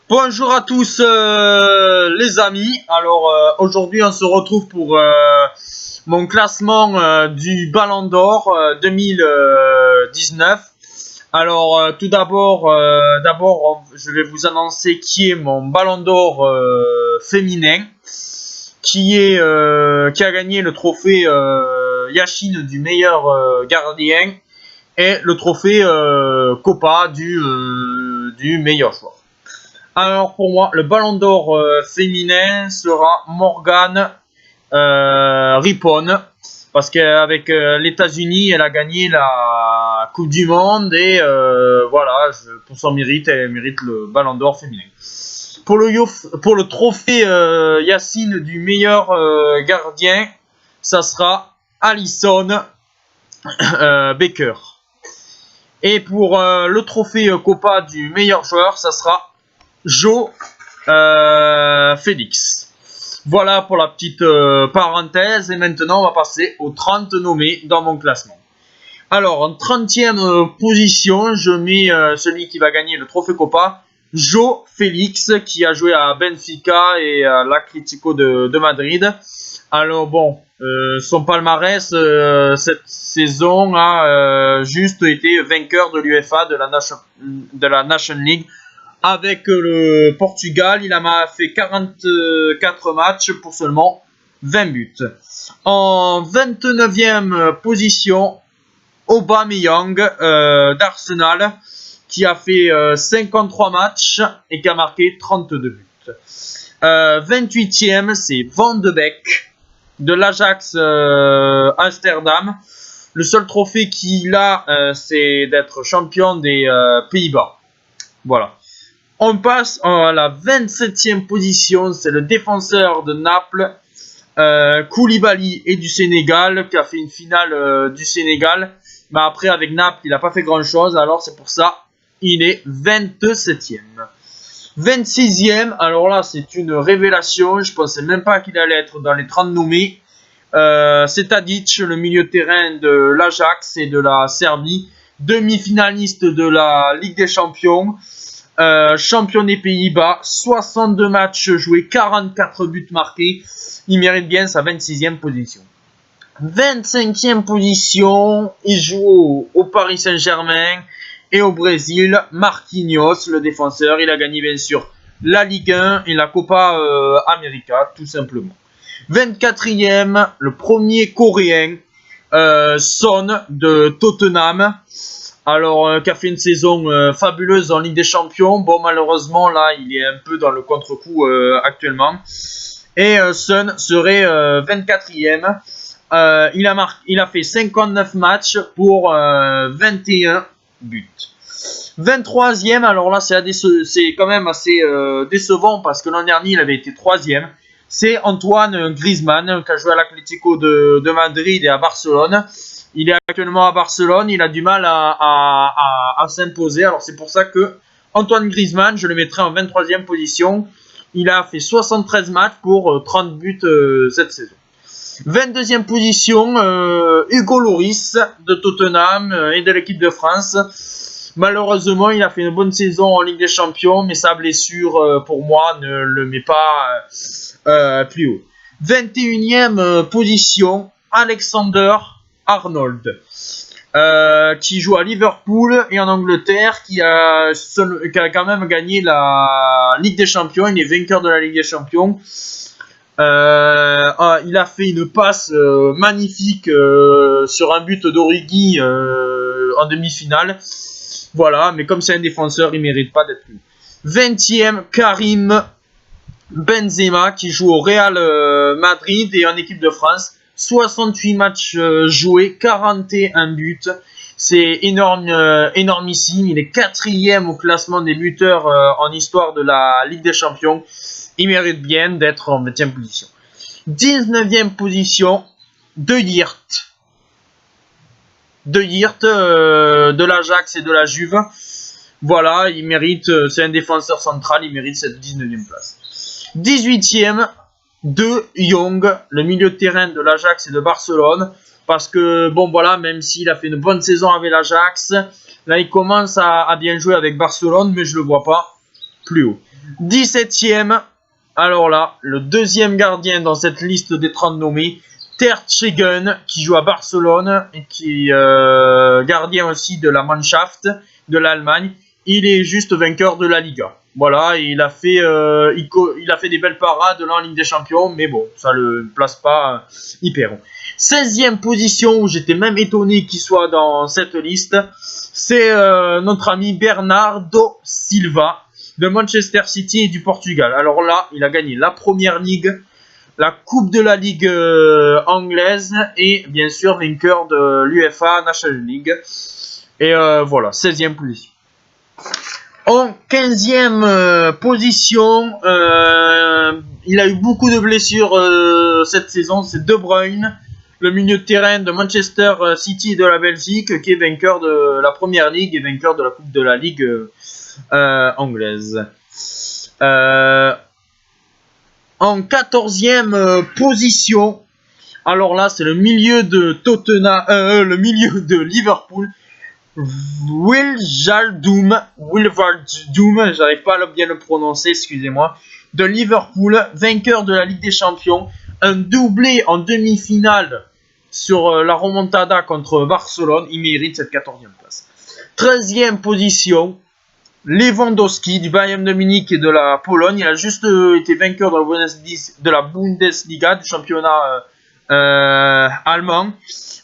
Bonjour à tous les amis. Alors aujourd'hui on se retrouve pour mon classement du Ballon d'Or 2019. Alors tout d'abord, je vais vous annoncer qui est mon Ballon d'Or féminin, qui a gagné le trophée Yachine du meilleur gardien et le trophée Copa du meilleur joueur. Alors pour moi, le Ballon d'Or féminin sera Morgan Rippon, parce qu'avec les États-Unis, elle a gagné la Coupe du Monde et voilà, pour son mérite, elle mérite le Ballon d'Or féminin. Pour le trophée Yacine du meilleur gardien, ça sera Alison Becker. Et pour le trophée Copa du meilleur joueur, ça sera Joe Félix. Voilà pour la petite parenthèse. Et maintenant, on va passer aux 30 nommés dans mon classement. Alors, en 30e position, je mets celui qui va gagner le trophée Copa, Joe Félix, qui a joué à Benfica et à l'Atlético de Madrid. Alors bon, son palmarès cette saison a juste été vainqueur de l'UEFA, de la Nation League. Avec le Portugal, il a fait 44 matchs pour seulement 20 buts. En 29e position, Aubameyang d'Arsenal, qui a fait 53 matchs et qui a marqué 32 buts. 28e, c'est Van de Beek de l'Ajax Amsterdam. Le seul trophée qu'il a, c'est d'être champion des Pays-Bas. Voilà. On passe à la 27e position, c'est le défenseur de Naples, Koulibaly et du Sénégal, qui a fait une finale du Sénégal. Mais après, avec Naples, il n'a pas fait grand-chose, alors c'est pour ça, il est 27e. 26e, alors là, c'est une révélation, je ne pensais même pas qu'il allait être dans les 30 nommés. C'est Tadic, le milieu de terrain de l'Ajax et de la Serbie, demi-finaliste de la Ligue des Champions. Champion des Pays-Bas, 62 matchs joués, 44 buts marqués. Il mérite bien sa 26e position. 25e position, il joue au Paris Saint-Germain et au Brésil. Marquinhos, le défenseur, il a gagné bien sûr la Ligue 1 et la Copa América, tout simplement. 24e, le premier coréen, Son de Tottenham. Alors, qui a fait une saison fabuleuse en Ligue des Champions. Bon, malheureusement, là, il est un peu dans le contre-coup actuellement. Et Son serait 24e. Il a fait 59 matchs pour 21 buts. 23e, alors là, c'est quand même assez décevant parce que l'an dernier, il avait été 3e. C'est Antoine Griezmann, qui a joué à l'Atlético de Madrid et à Barcelone. Il est actuellement à Barcelone, il a du mal à s'imposer. Alors c'est pour ça que Antoine Griezmann, je le mettrai en 23e position. Il a fait 73 matchs pour 30 buts cette saison. 22e position, Hugo Lloris de Tottenham et de l'équipe de France. Malheureusement, il a fait une bonne saison en Ligue des Champions, mais sa blessure, pour moi, ne le met pas plus haut. 21e position, Alexander Arnold, qui joue à Liverpool et en Angleterre, qui a quand même gagné la Ligue des Champions. Il est vainqueur de la Ligue des Champions. Il a fait une passe magnifique sur un but d'Origi en demi-finale. Voilà, mais comme c'est un défenseur, il ne mérite pas d'être plus. 20e, Karim Benzema, qui joue au Real Madrid et en équipe de France. 68 matchs joués, 41 buts. C'est énormissime. Il est 4e au classement des buteurs en histoire de la Ligue des Champions. Il mérite bien d'être en 20e position. 19e position, De Geert. De Geert de l'Ajax et de la Juve. Voilà, il mérite, c'est un défenseur central, il mérite cette 19e place. 18e, De Jong, le milieu de terrain de l'Ajax et de Barcelone. Parce que, bon voilà, même s'il a fait une bonne saison avec l'Ajax, là il commence à bien jouer avec Barcelone, mais je ne le vois pas plus haut. 17e, alors là, le deuxième gardien dans cette liste des 30 nommés, Ter Stegen, qui joue à Barcelone et qui est gardien aussi de la Mannschaft de l'Allemagne. Il est juste vainqueur de la Liga. Voilà, il a fait des belles parades là en Ligue des Champions, mais bon, ça ne le place pas hyper haut. 16e position, où j'étais même étonné qu'il soit dans cette liste, c'est notre ami Bernardo Silva de Manchester City et du Portugal. Alors là, il a gagné la Première Ligue, la Coupe de la Ligue anglaise et bien sûr vainqueur de l'UEFA National League. Et voilà, 16e position. En 15e position, il a eu beaucoup de blessures cette saison, c'est De Bruyne, le milieu de terrain de Manchester City et de la Belgique, qui est vainqueur de la Première Ligue et vainqueur de la Coupe de la Ligue anglaise. En 14e position, alors là c'est le milieu de Tottenham, le milieu de Liverpool, Wijnaldum, j'arrive pas à bien le prononcer, excusez-moi, de Liverpool, vainqueur de la Ligue des Champions, un doublé en demi-finale sur la remontada contre Barcelone, il mérite cette 14e place. 13e position, Lewandowski du Bayern de Munich et de la Pologne, il a juste été vainqueur de la Bundesliga, du championnat allemand.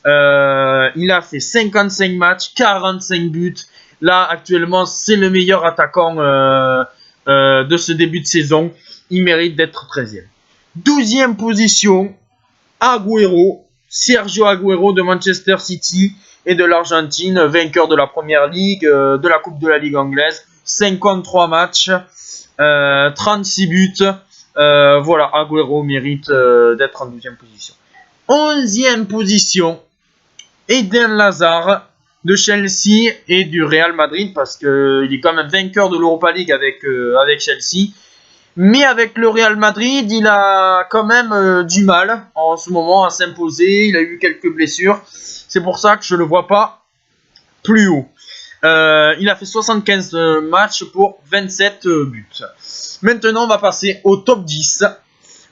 Il a fait 55 matchs, 45 buts. Là, actuellement, c'est le meilleur attaquant de ce début de saison. Il mérite d'être 13e. 12e position, Sergio Agüero de Manchester City et de l'Argentine, vainqueur de la Première Ligue, de la Coupe de la Ligue anglaise. 53 matchs, 36 buts. Voilà, Agüero mérite d'être en 12e position. 11e position, Eden Hazard de Chelsea et du Real Madrid, parce qu'il est quand même vainqueur de l'Europa League avec Chelsea. Mais avec le Real Madrid, il a quand même du mal en ce moment à s'imposer. Il a eu quelques blessures. C'est pour ça que je ne le vois pas plus haut. Il a fait 75 matchs pour 27 buts. Maintenant, on va passer au top 10.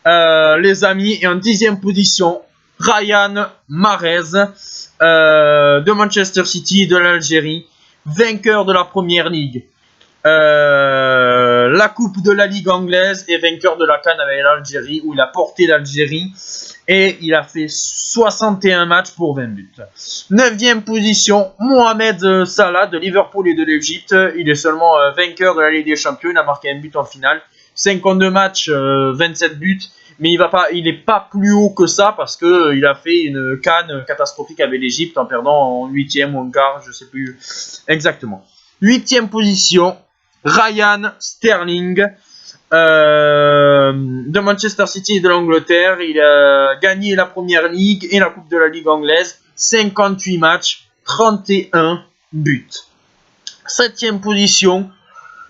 Les amis, et en 10e position, Ryan Mahrez de Manchester City et de l'Algérie, vainqueur de la Première Ligue, la Coupe de la Ligue anglaise et vainqueur de la CAN avec l'Algérie, où il a porté l'Algérie et il a fait 61 matchs pour 20 buts. 9e position, Mohamed Salah de Liverpool et de l'Égypte. Il est seulement vainqueur de la Ligue des Champions, il a marqué un but en finale. 52 matchs, 27 buts. Mais il n'est pas plus haut que ça parce qu'il a fait une CAN catastrophique avec l'Égypte en perdant en 8e ou en quart, je ne sais plus exactement. 8e position, Ryan Sterling de Manchester City et de l'Angleterre. Il a gagné la Première Ligue et la Coupe de la Ligue anglaise. 58 matchs, 31 buts. 7e position,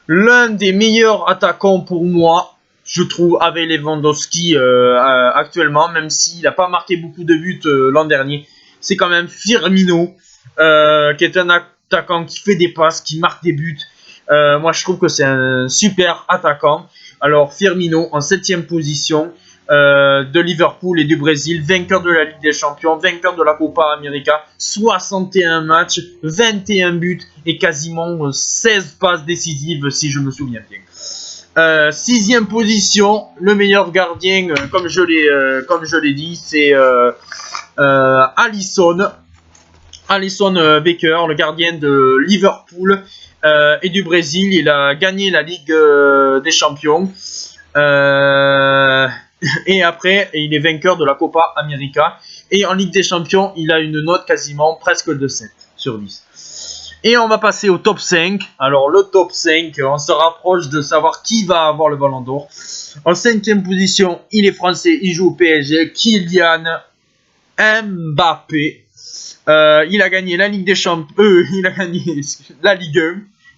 l'un des meilleurs attaquants pour moi, je trouve, avec Lewandowski actuellement, même s'il n'a pas marqué beaucoup de buts l'an dernier. C'est quand même Firmino, qui est un attaquant qui fait des passes, qui marque des buts. Moi, je trouve que c'est un super attaquant. Alors, Firmino, en 7e position, de Liverpool et du Brésil, vainqueur de la Ligue des Champions, vainqueur de la Copa América, 61 matchs, 21 buts et quasiment 16 passes décisives, si je me souviens bien. 6e position, le meilleur gardien, comme je l'ai dit, c'est Alisson Becker, le gardien de Liverpool et du Brésil. Il a gagné la Ligue des Champions et après il est vainqueur de la Copa América, et en Ligue des Champions il a une note quasiment presque de 7 sur 10. Et on va passer au top 5. Alors le top 5, on se rapproche de savoir qui va avoir le ballon d'or. En 5e position, il est français, il joue au PSG, Kylian Mbappé. Il a gagné la Ligue des Champions, il a gagné la Ligue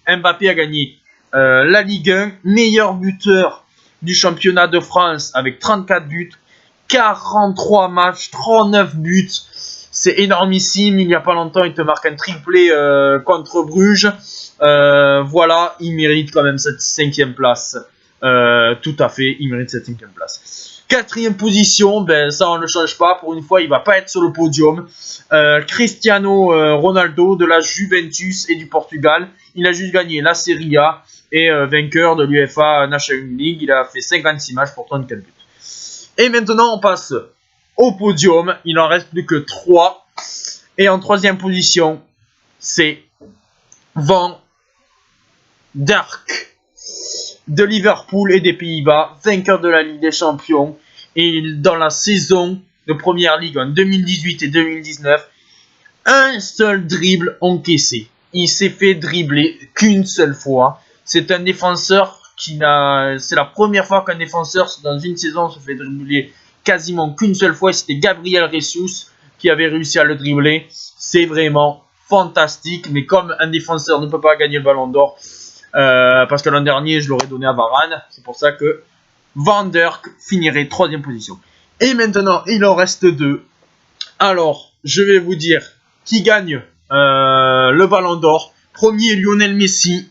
1. Mbappé a gagné la Ligue 1, meilleur buteur du championnat de France avec 34 buts, 43 matchs, 39 buts. C'est énormissime. Il n'y a pas longtemps, il te marque un triplé contre Bruges. Voilà, il mérite quand même cette 5e place. tout à fait, il mérite cette 5e place. 4e position, ben ça on ne change pas. Pour une fois, il va pas être sur le podium. Cristiano Ronaldo de la Juventus et du Portugal. Il a juste gagné la Serie A et vainqueur de l'UEFA National League. Il a fait 56 matchs pour 34 buts. Et maintenant, on passe au podium. Il en reste plus que 3. Et en 3e position, c'est Van Dijk de Liverpool et des Pays-Bas, vainqueur de la Ligue des Champions. Et dans la saison de Première Ligue en 2018 et 2019, un seul dribble encaissé. Il s'est fait dribbler qu'une seule fois. C'est un défenseur c'est la première fois qu'un défenseur dans une saison se fait dribbler quasiment qu'une seule fois. C'était Gabriel Jesus qui avait réussi à le dribbler. C'est vraiment fantastique. Mais comme un défenseur ne peut pas gagner le ballon d'or, parce que l'an dernier je l'aurais donné à Varane, c'est pour ça que Van Dijk finirait 3e position. Et maintenant il en reste 2. Alors je vais vous dire qui gagne le ballon d'or. Premier Lionel Messi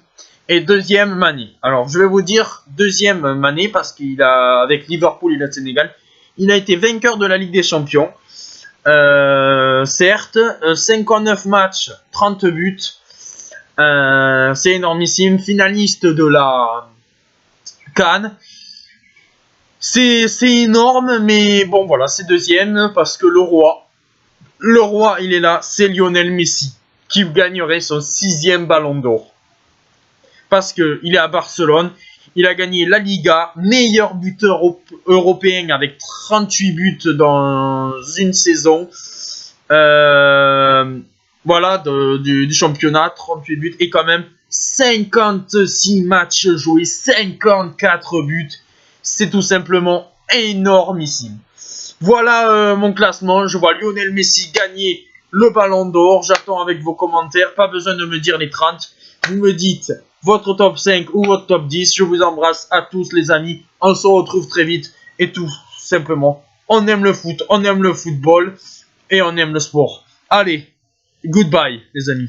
et 2e Mané. Alors je vais vous dire 2e Mané parce qu'il a, avec Liverpool et le Sénégal, il a été vainqueur de la Ligue des Champions. Certes, 59 matchs, 30 buts. C'est énormissime. Finaliste de la CAN. C'est énorme, mais bon voilà, c'est 2e parce que le roi, il est là, c'est Lionel Messi qui gagnerait son 6e ballon d'or. Parce qu'il est à Barcelone, il a gagné la Liga, meilleur buteur européen avec 38 buts dans une saison. Voilà, du championnat, 38 buts et quand même 56 matchs joués, 54 buts. C'est tout simplement énormissime. Voilà mon classement. Je vois Lionel Messi gagner le ballon d'or. J'attends avec vos commentaires. Pas besoin de me dire les 30. Vous me dites votre top 5 ou votre top 10. Je vous embrasse à tous les amis. On se retrouve très vite. Et tout simplement, on aime le foot, on aime le football et on aime le sport. Allez, goodbye les amis.